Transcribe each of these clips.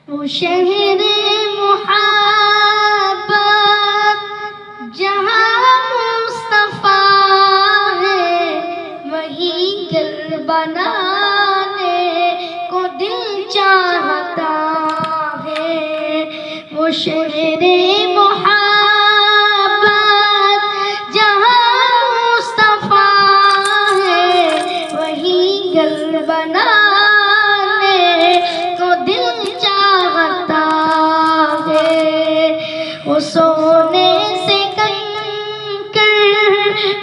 وہ شہر محبت جہاں مصطفیٰ ہے، وہی گھر بنانے کو دل چاہتا ہے۔ وہ شہر محبت جہاں مصطفیٰ ہے، وہی گھر بنانے کو دل چاہتا ہے۔ وہ سونے سے کنکر،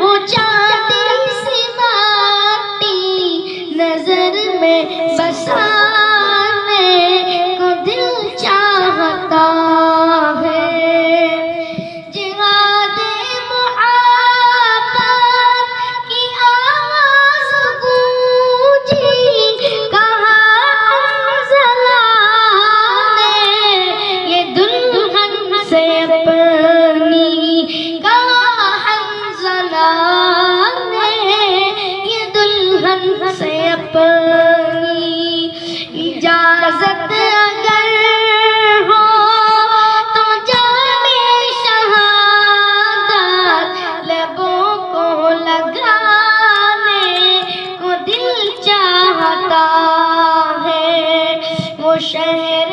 وہ چاندی سی ماٹی نظر میں بسانے کو دل چاہتا ہے۔ جہاد محبت کی آواز گونجی، کہا حنظلہ نے یہ دلہن سے اپنی، کہا حنظلہ نے یہ دلہن سے اپنی، اجازت اگر ہو تو جامِ شہادت لبوں کو لگانے کو دل چاہتا ہے۔ وہ شہر